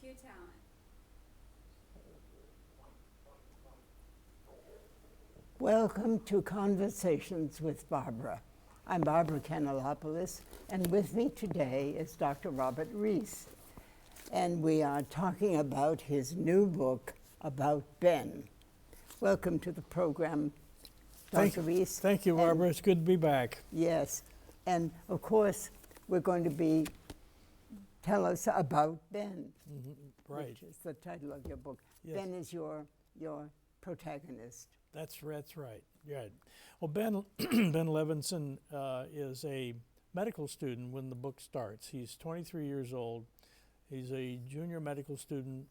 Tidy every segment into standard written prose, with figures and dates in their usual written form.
Cue talent. Welcome to Conversations with Barbara. I'm Barbara Kanelopoulos, and with me today is Dr. Robert Reece. And we are talking about his new book about Ben. Welcome to the program, Dr. Reece. Thank you, Barbara. It's good to be back. Yes, and of course, we're going to tell us about Ben, Right. which is the title of your book. Yes. Ben is your protagonist. That's right. Right. Well, Ben Ben Levinson is a medical student when the book starts. He's 23 years old. He's a junior medical student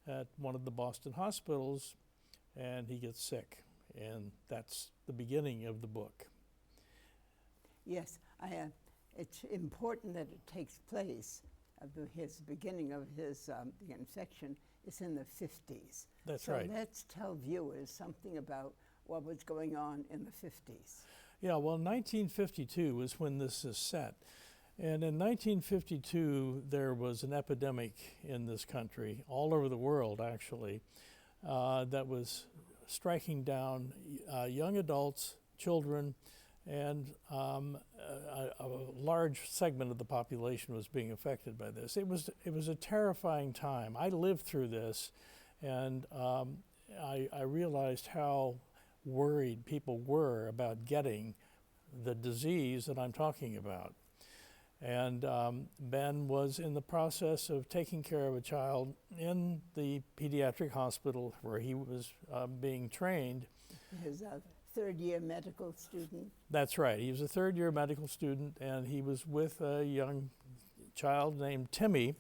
at one of the Boston hospitals, and he gets sick, and that's the beginning of the book. Yes, it's important that it takes place. His beginning of the infection is in the 50s. That's so right. Let's tell viewers something about what was going on in the 50s. Yeah, well, 1952 was when this is set. And in 1952, there was an epidemic in this country, all over the world actually, that was striking down young adults, children, and a large segment of the population was being affected by this. It was a terrifying time. I lived through this, and I realized how worried people were about getting the disease that I'm talking about. And Ben was in the process of taking care of a child in the pediatric hospital where he was being trained. His third-year medical student. That's right. He was a third-year medical student, and he was with a young child named Timmy.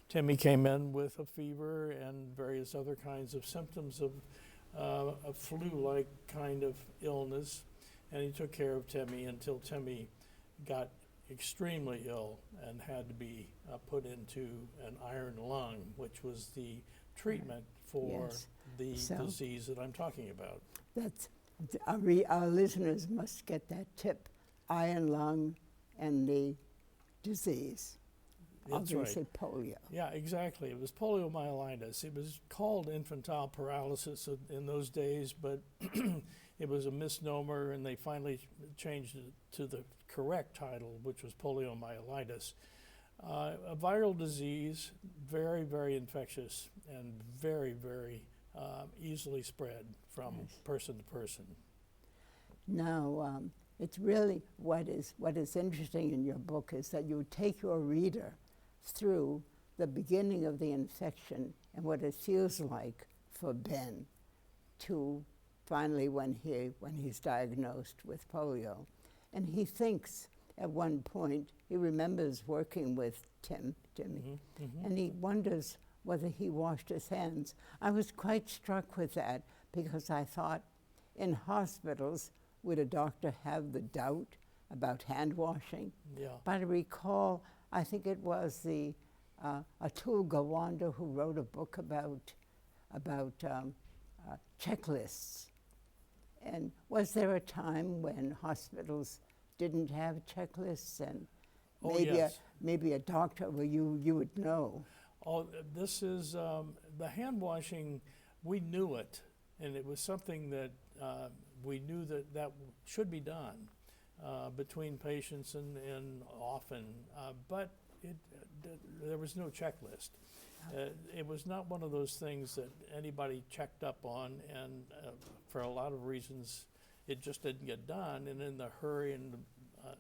Timmy came in with a fever and various other kinds of symptoms of a flu-like kind of illness, and he took care of Timmy until Timmy got extremely ill and had to be put into an iron lung, which was the treatment for the disease that I'm talking about. That's our listeners must get that tip: iron lung and the disease. That's obviously right. Polio. Yeah, exactly. It was poliomyelitis. It was called infantile paralysis in those days, but it was a misnomer, and they finally changed it to the correct title, which was poliomyelitis. A viral disease, very, very infectious, and very, very easily spread from person to person. Now, it's really what is interesting in your book is that you take your reader through the beginning of the infection and what it feels like for Ben to finally when he's diagnosed with polio. And he thinks at one point, he remembers working with Timmy, and he wonders whether he washed his hands. I was quite struck with that because I thought, in hospitals, would a doctor have the doubt about hand washing? Yeah. But I recall, I think it was Atul Gawande who wrote a book about checklists. And was there a time when hospitals didn't have checklists, and maybe a doctor, well, you would know? Oh, this is the hand washing. We knew it, and it was something that we knew that should be done between patients and often, but there was no checklist. It was not one of those things that anybody checked up on, and for a lot of reasons, it just didn't get done. And in the hurry and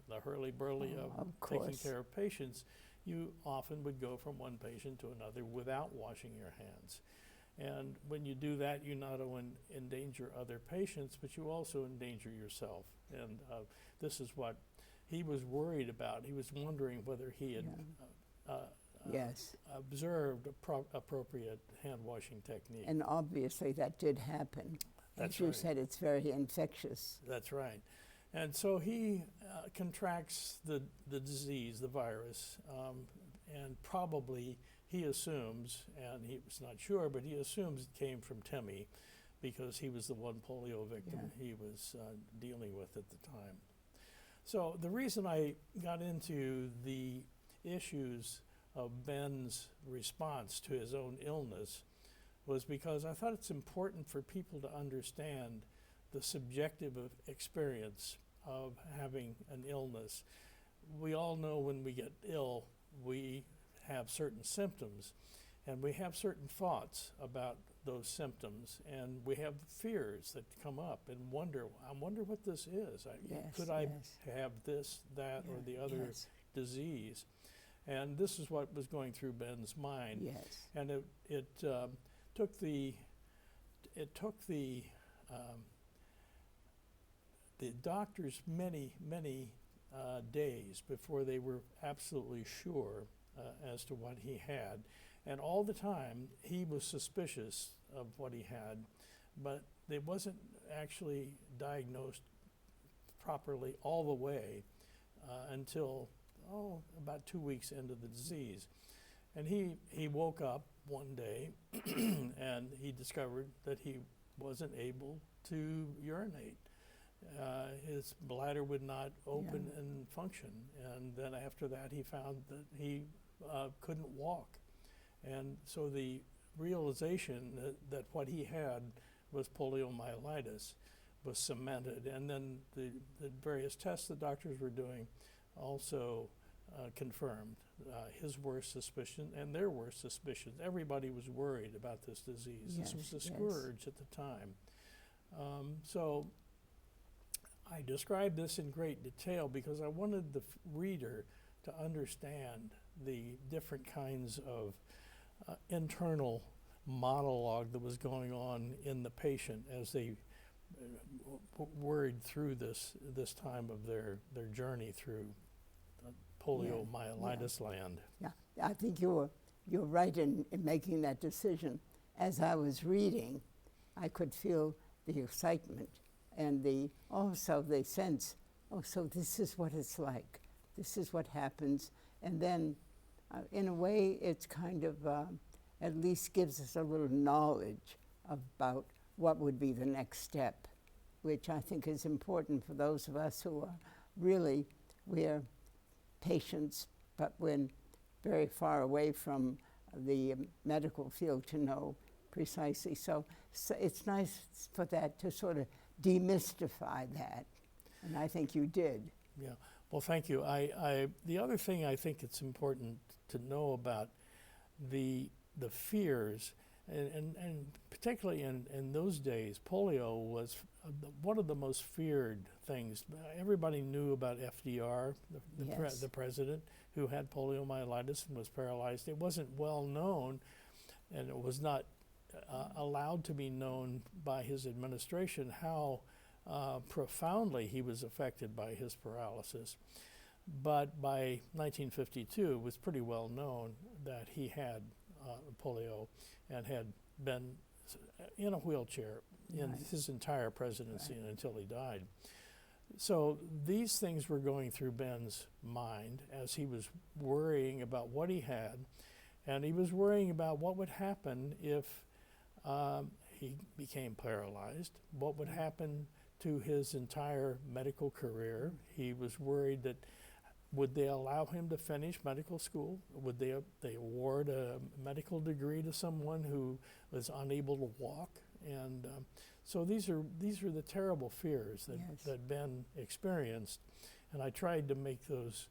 the hurly-burly of taking care of patients, you often would go from one patient to another without washing your hands. And when you do that, you not only endanger other patients, but you also endanger yourself. And this is what he was worried about. He was wondering whether he had observed appropriate hand-washing technique. And obviously that did happen. That's As you right. said, it's very infectious. That's right. And so he contracts the disease, the virus, and probably he assumes, and he was not sure, but he assumes it came from Timmy because he was the one polio victim he was dealing with at the time. So the reason I got into the issues of Ben's response to his own illness was because I thought it's important for people to understand the subjective experience of having an illness. We all know when we get ill, we have certain symptoms, and we have certain thoughts about those symptoms, and we have fears that come up and I wonder what this is. Could I have this, that, or the other disease? And this is what was going through Ben's mind. Yes. And it took the doctors many days before they were absolutely sure as to what he had. And all the time, he was suspicious of what he had, but it wasn't actually diagnosed properly all the way until, about 2 weeks into the disease. And he woke up one day and he discovered that he wasn't able to urinate. His bladder would not open and function. And then after that, he found that he couldn't walk. And so the realization that what he had was poliomyelitis was cemented. And then the various tests the doctors were doing also confirmed his worst suspicion and their worst suspicions. Everybody was worried about this disease. This was a scourge at the time. So I described this in great detail because I wanted the reader to understand the different kinds of internal monologue that was going on in the patient as they worried through this time of their journey through poliomyelitis land. Yeah, I think you're right in making that decision. As I was reading, I could feel the excitement and also the sense, so this is what it's like. This is what happens. And then, in a way, it's kind of at least gives us a little knowledge about what would be the next step, which I think is important for those of us who are we're patients, but we're very far away from the medical field to know precisely. So it's nice for that to sort of demystify that, and I think you did. Yeah, well, thank you. The other thing I think it's important to know about the fears, and particularly in those days, polio was one of the most feared things. Everybody knew about FDR, the president, who had poliomyelitis and was paralyzed. It wasn't well known, and it was not allowed to be known by his administration how profoundly he was affected by his paralysis. But by 1952, it was pretty well known that he had polio and had been in a wheelchair in his entire presidency and until he died. So these things were going through Ben's mind as he was worrying about what he had, and he was worrying about what would happen if he became paralyzed, what would happen to his entire medical career. He was worried that would they allow him to finish medical school? Would they award a medical degree to someone who was unable to walk? And so these are the terrible fears that Ben experienced, and I tried to make those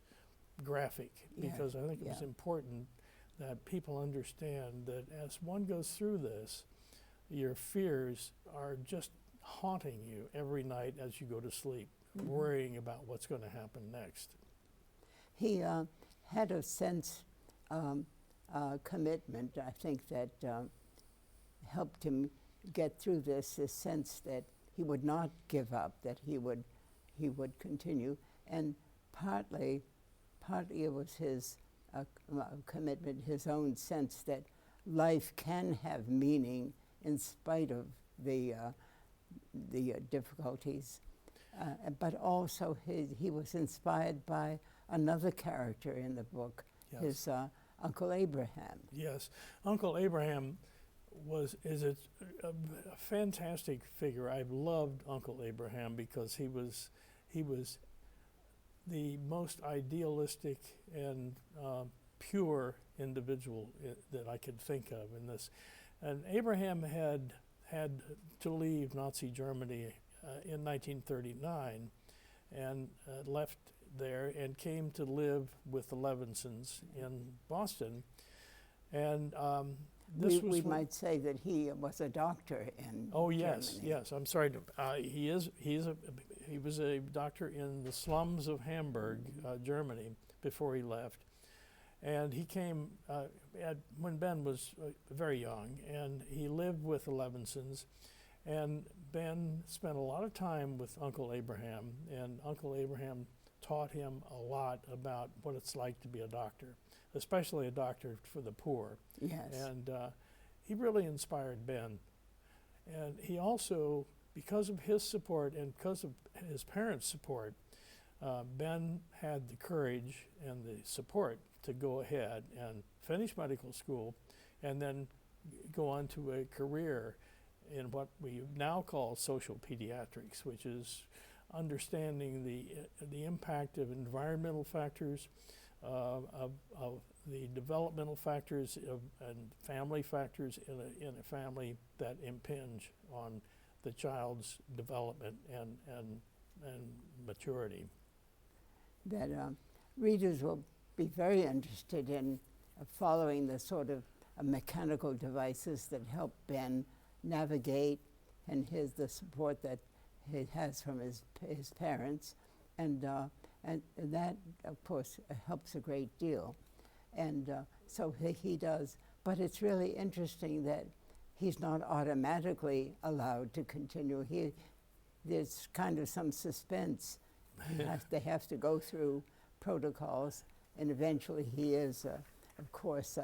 graphic because I think it was important that people understand that as one goes through this, your fears are just haunting you every night as you go to sleep, worrying about what's going to happen next. He had a sense, commitment, I think, that helped him get through this sense that he would not give up, that he would continue. And partly it was his commitment, his own sense that life can have meaning in spite of the difficulties. But also he was inspired by another character in the book, his Uncle Abraham. Yes, Uncle Abraham is a fantastic figure. I've loved Uncle Abraham because he was the most idealistic and pure individual that I could think of in this. And Abraham had to leave Nazi Germany in 1939 and left there and came to live with the Levinsons in Boston. And we might say that he was a doctor in yes, Germany. yes. I'm sorry. He was a doctor in the slums of Hamburg, Germany, before he left. And he came when Ben was very young, and he lived with the Levinsons. And Ben spent a lot of time with Uncle Abraham, and Uncle Abraham taught him a lot about what it's like to be a doctor, especially a doctor for the poor. Yes. And he really inspired Ben. And he also, because of his support and because of his parents' support, Ben had the courage and the support to go ahead and finish medical school and then go on to a career in what we now call social pediatrics, which is understanding the impact of environmental factors, of the developmental factors and family factors in a family that impinge on the child's development and maturity. That readers will be very interested in following the sort of mechanical devices that help Ben navigate, and the support that he has from his parents, and that of course helps a great deal, and so he does. But it's really interesting that he's not automatically allowed to continue. There's kind of some suspense. They have to go through protocols, and eventually he is, of course,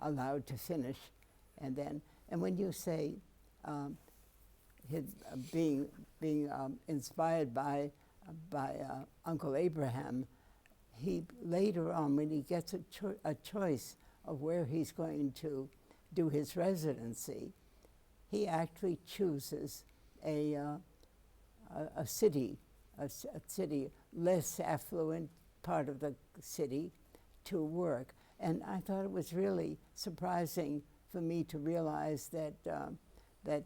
allowed to finish. And when you say his being inspired by Uncle Abraham, he later on, when he gets a choice of where he's going to do his residency, he actually chooses a city less affluent part of the city to work. And I thought it was really surprising for me to realize that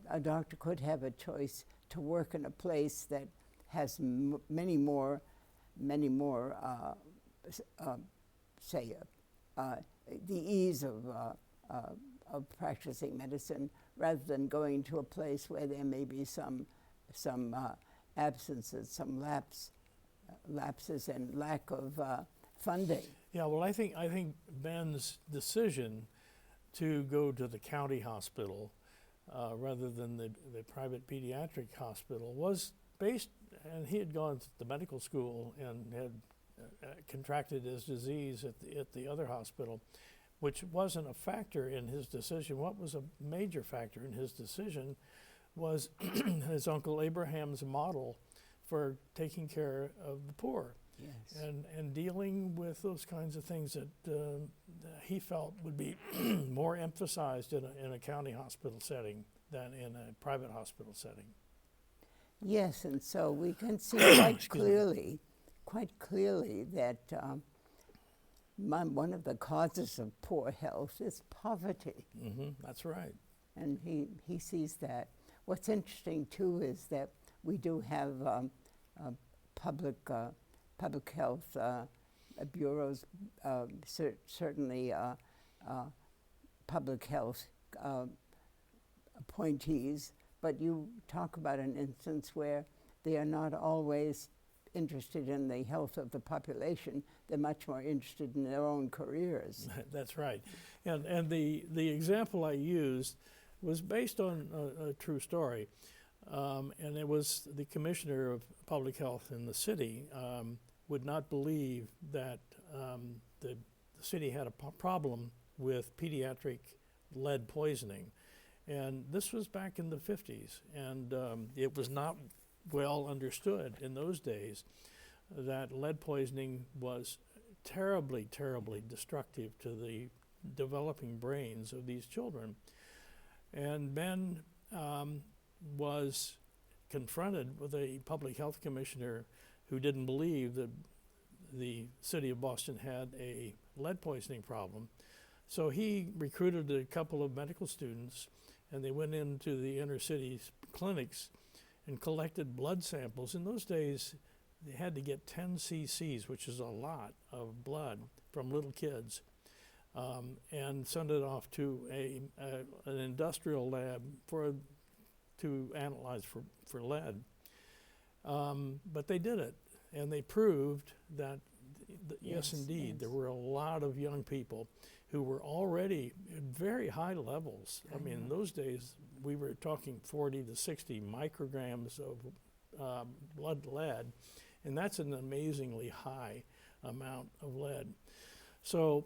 a doctor could have a choice to work in a place that has many more, say, the ease of practicing medicine, rather than going to a place where there may be some absences, some lapses, and lack of funding. Yeah, well, I think Ben's decision to go to the county hospital rather than the private pediatric hospital was based, and he had gone to the medical school and had contracted his disease at the other hospital, which wasn't a factor in his decision. What was a major factor in his decision was his Uncle Abraham's model for taking care of the poor. Yes. And dealing with those kinds of things that he felt would be more emphasized in a county hospital setting than in a private hospital setting. Yes, and so we can see quite clearly that one of the causes of poor health is poverty. Mm-hmm, that's right. And he sees that. What's interesting too is that we do have public health bureaus, certainly public health appointees, but you talk about an instance where they are not always interested in the health of the population. They're much more interested in their own careers. That's right. And the example I used was based on a true story. And it was the commissioner of public health in the city would not believe that the city had a problem with pediatric lead poisoning. And this was back in the 50s, and it was not well understood in those days that lead poisoning was terribly, terribly destructive to the developing brains of these children. And Ben was confronted with a public health commissioner who didn't believe that the city of Boston had a lead poisoning problem. So he recruited a couple of medical students, and they went into the inner city clinics and collected blood samples. In those days, they had to get 10 cc's, which is a lot of blood from little kids, and send it off to an industrial lab to analyze for lead. But they did it, and they proved that, yes, indeed, there were a lot of young people who were already at very high levels. I mean, in those days, we were talking 40 to 60 micrograms of blood lead, and that's an amazingly high amount of lead. So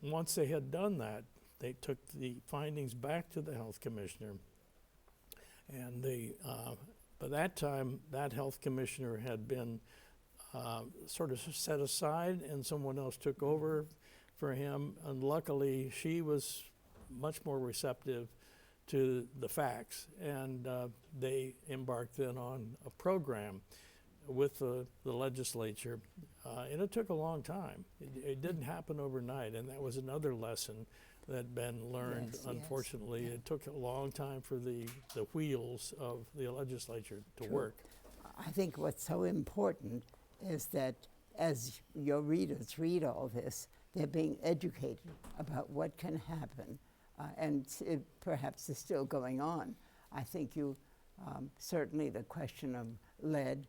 once they had done that, they took the findings back to the health commissioner, and by that time, that health commissioner had been sort of set aside, and someone else took over for him. And luckily, she was much more receptive to the facts, and they embarked then on a program with the legislature. And it took a long time. It didn't happen overnight, and that was another lesson that had been learned. Unfortunately, it took a long time for the wheels of the legislature to work. I think what's so important is that as your readers read all this, they're being educated about what can happen, and it perhaps is still going on. I think certainly the question of lead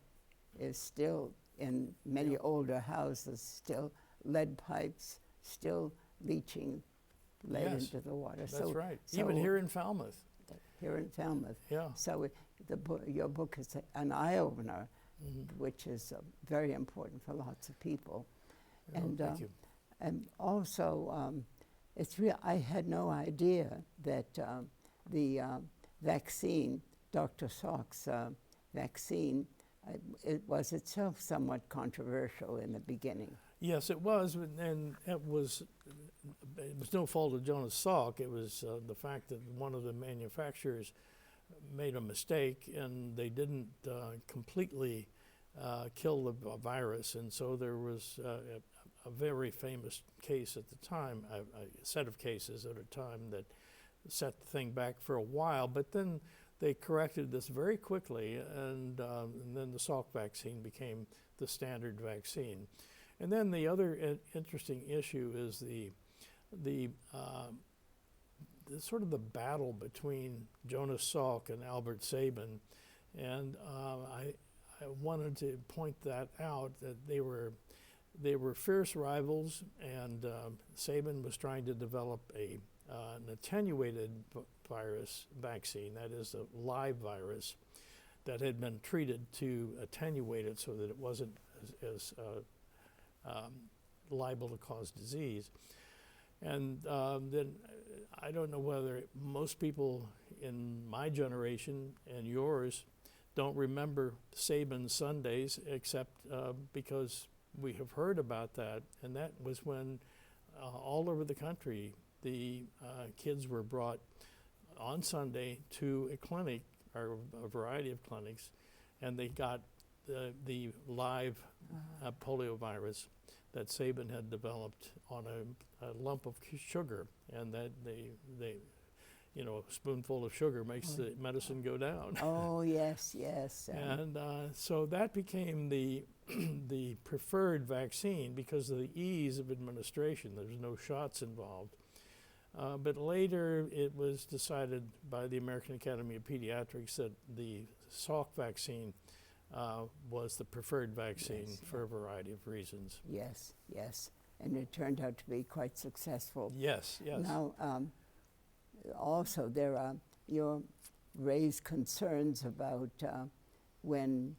is still in many older houses, still lead pipes, still leaching lead into the water. That's right. Even here in Falmouth. Here in Falmouth. Yeah. So your book is an eye-opener, which is very important for lots of people. Yeah, thank you. And also, it's real. I had no idea that the vaccine, Dr. Salk's vaccine, it was itself somewhat controversial in the beginning. Yes, it was, and it was no fault of Jonas Salk. It was the fact that one of the manufacturers made a mistake, and they didn't completely kill the virus, and so there was a very famous case at the time, a set of cases at a time that set the thing back for a while, but then they corrected this very quickly, and then the Salk vaccine became the standard vaccine. And then the other interesting issue is the sort of the battle between Jonas Salk and Albert Sabin, and I wanted to point that out, that they were fierce rivals, and Sabin was trying to develop an attenuated virus vaccine, that is a live virus that had been treated to attenuate it so that it wasn't as liable to cause disease. And then I don't know whether most people in my generation and yours don't remember Sabin Sundays, except because we have heard about that, and that was when all over the country the kids were brought on Sunday to a clinic, or a variety of clinics, and they got the live polio virus that Sabin had developed on a lump of sugar, and that they a spoonful of sugar makes the medicine go down. Oh, yes, yes. And so that became the preferred vaccine because of the ease of administration. There's no shots involved. But later it was decided by the American Academy of Pediatrics that the Salk vaccine was the preferred vaccine for a variety of reasons. Yes, yes. And it turned out to be quite successful. Yes, yes. Now, also, you raise concerns about when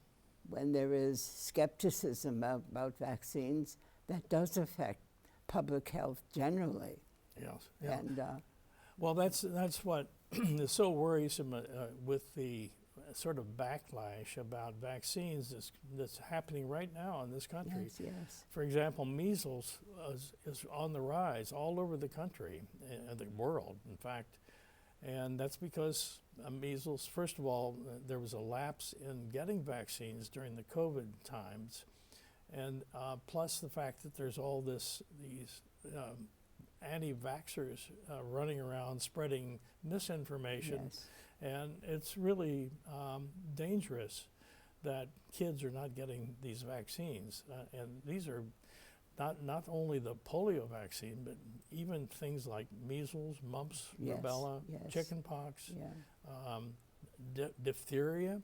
there is skepticism about vaccines, that does affect public health generally. Yes. Yeah. And well, that's what is so worrisome with the sort of backlash about vaccines that's happening right now in this country. yes, yes. For example, measles is on the rise all over the country, the world, in fact. And that's because measles, first of all, there was a lapse in getting vaccines during the COVID times. And plus the fact that there's all these anti-vaxxers running around spreading misinformation. Yes. And it's really dangerous that kids are not getting these vaccines. And these are not only the polio vaccine, but even things like measles, mumps, Yes, rubella, yes. chickenpox, Yeah. diphtheria.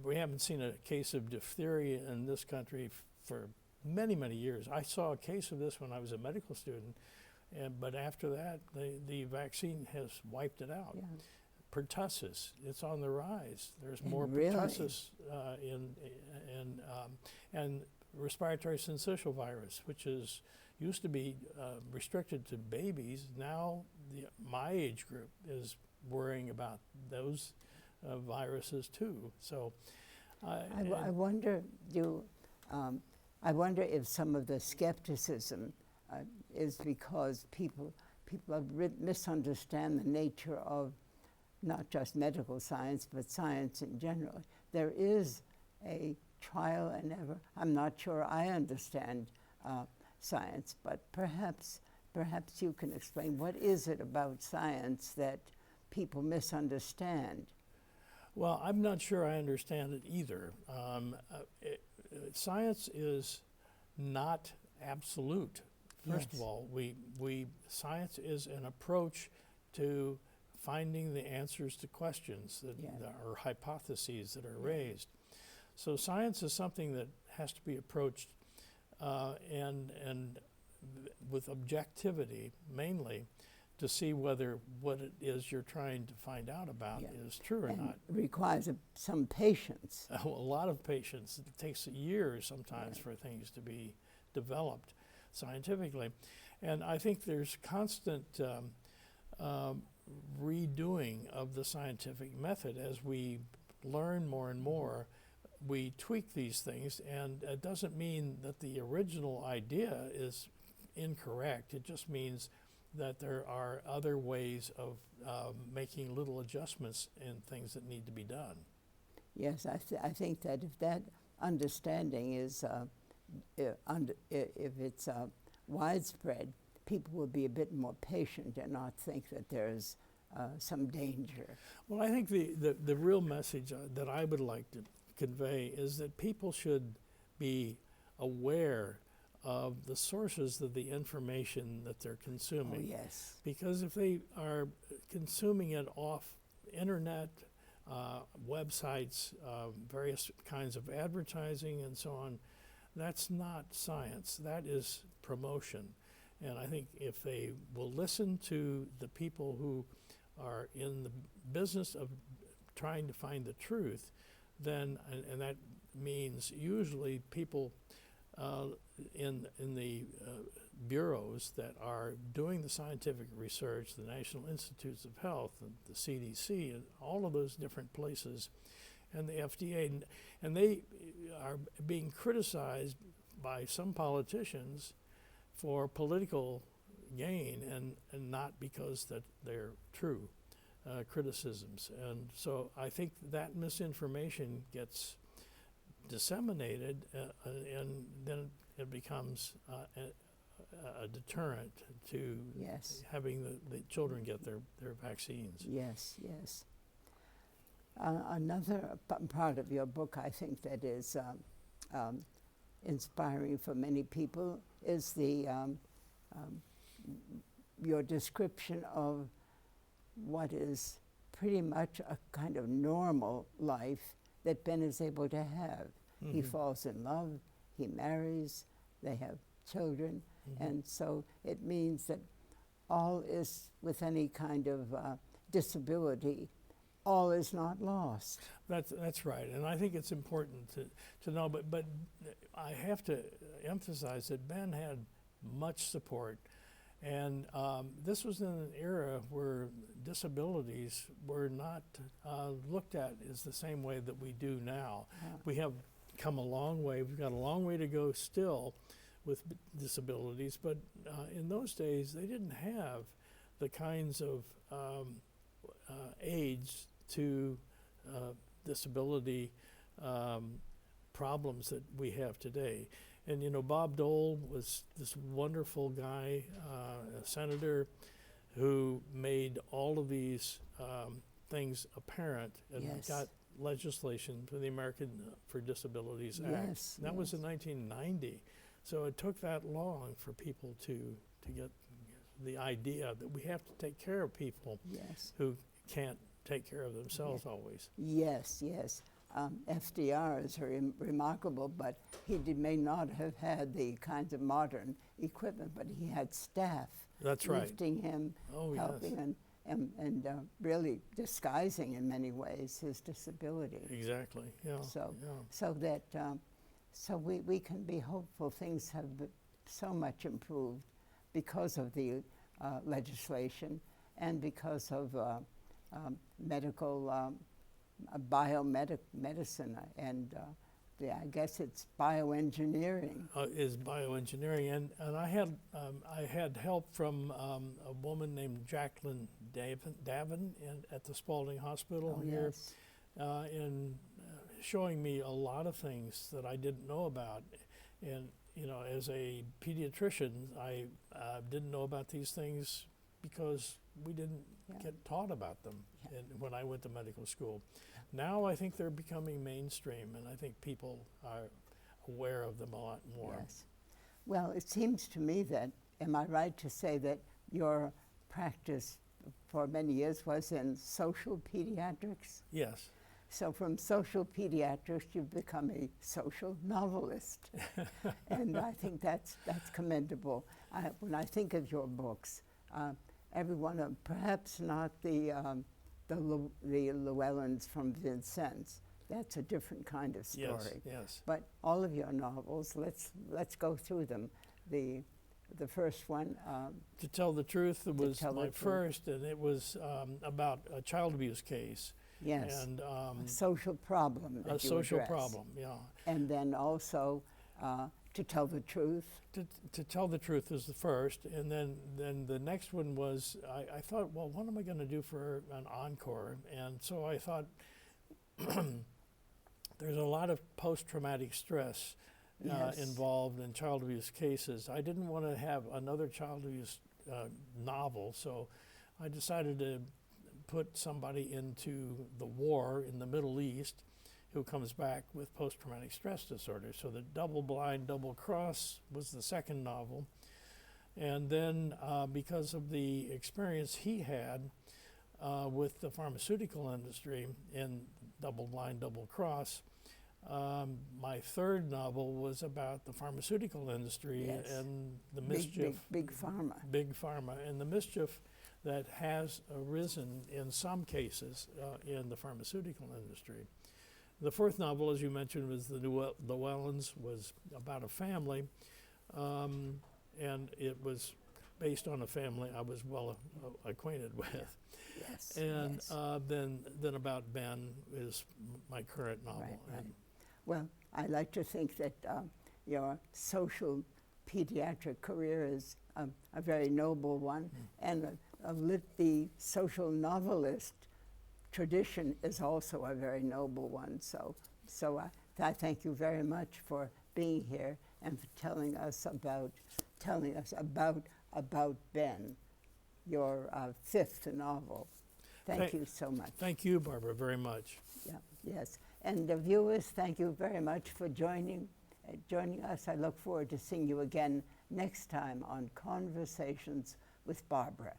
We haven't seen a case of diphtheria in this country for many, many years. I saw a case of this when I was a medical student, but after that, the vaccine has wiped it out. Yeah. Pertussis, it's on the rise. There's And more really? pertussis and respiratory syncytial virus, which used to be restricted to babies. Now my age group is worrying about those viruses too. So I wonder, I wonder if some of the skepticism is because people misunderstand the nature of not just medical science, but science in general. There is a trial and error. I'm not sure I understand science, but perhaps you can explain what is it about science that people misunderstand. Well, I'm not sure I understand it either. Science is not absolute. First of all, science is an approach to finding the answers to questions that are hypotheses that are raised. So science is something that has to be approached and with objectivity mainly, to see whether what it is you're trying to find out about is true or not. It requires some patience. A lot of patience. It takes years sometimes for things to be developed scientifically. And I think there's constant redoing of the scientific method. As we learn more and more, we tweak these things, and it doesn't mean that the original idea is incorrect. It just means that there are other ways of making little adjustments in things that need to be done. Yes, I think that if that understanding is, if it's widespread, people will be a bit more patient and not think that there's some danger. Well, I think the real message that I would like to convey is that people should be aware of the sources of the information that they're consuming. Oh, yes. Because if they are consuming it off internet, websites, various kinds of advertising and so on, that's not science. That is promotion. And I think if they will listen to the people who are in the business of trying to find the truth, then, and that means usually people in the bureaus that are doing the scientific research, the National Institutes of Health, and the CDC, and all of those different places, and the FDA, and they are being criticized by some politicians for political gain and not because that they're true criticisms. And so I think that misinformation gets disseminated and then it becomes a deterrent to having the children get their vaccines. Yes, yes. Another part of your book, I think, that is inspiring for many people is your description of what is pretty much a kind of normal life that Ben is able to have. Mm-hmm. He falls in love, he marries, they have children, and so it means that all is, with any kind of disability, all is not lost. That's right, and I think it's important to know, but I have to emphasize that Ben had much support, and this was in an era where disabilities were not looked at as the same way that we do now. Yeah. We have come a long way. We've got a long way to go still with disabilities, but in those days they didn't have the kinds of aids to disability problems that we have today. And you know, Bob Dole was this wonderful guy, a senator, who made all of these things apparent and Yes. got legislation for the American for Disabilities Act. Yes, That was in yes. 1990. So it took that long for people to get the idea that we have to take care of people Yes. who can't take care of themselves always. Yes, yes. FDR is remarkable, but may not have had the kinds of modern equipment, but he had staff That's right. lifting him, Oh, yes. helping, and really disguising in many ways his disability. Exactly. Yeah. So, yeah. so that so we can be hopeful. Things have so much improved because of the legislation and because of medical biomedicine and I guess it's bioengineering. Is bioengineering, and I had help from a woman named Jacqueline Davin at the Spalding Hospital here, Yes. in showing me a lot of things that I didn't know about. And you know, as a pediatrician, I didn't know about these things because we didn't Yeah. get taught about them Yeah. when I went to medical school. Now I think they're becoming mainstream, and I think people are aware of them a lot more. Yes. Well, it seems to me that, am I right to say that your practice for many years was in social pediatrics? Yes. So from social pediatrics, you've become a social novelist. And I think that's commendable. When I think of your books, every one of them, perhaps not the Llewellyns from Vincennes. That's a different kind of story. Yes, yes. But all of your novels, let's go through them. The first one. To tell the truth, it was Tell the my Truth. first, and it was about a child abuse case. Yes. And A social problem. That a you social address. problem, yeah. And then also To Tell the Truth. To tell the truth is the first, and then the next one was, I thought, well, what am I going to do for an encore? And so I thought, there's a lot of post-traumatic stress Yes. involved in child abuse cases. I didn't want to have another child abuse novel, so I decided to put somebody into the war in the Middle East who comes back with post-traumatic stress disorder. So the Double Blind, Double Cross was the second novel. And then because of the experience he had with the pharmaceutical industry in Double Blind, Double Cross, my third novel was about the pharmaceutical industry Yes. and the mischief. Big pharma. Big pharma and the mischief that has arisen in some cases in the pharmaceutical industry. The fourth novel, as you mentioned, was The Llewellyns, was about a family, and it was based on a family I was well acquainted with. Yes. And yes. then About Ben is my current novel. Right, right. And Well, I like to think that your social pediatric career is a very noble one, and the social novelist tradition is also a very noble one. So I thank you very much for being here and for telling us about Ben, your fifth novel. Thank you so much. Thank you, Barbara, very much. Yeah, yes. And the viewers, thank you very much for joining us. I look forward to seeing you again next time on Conversations with Barbara.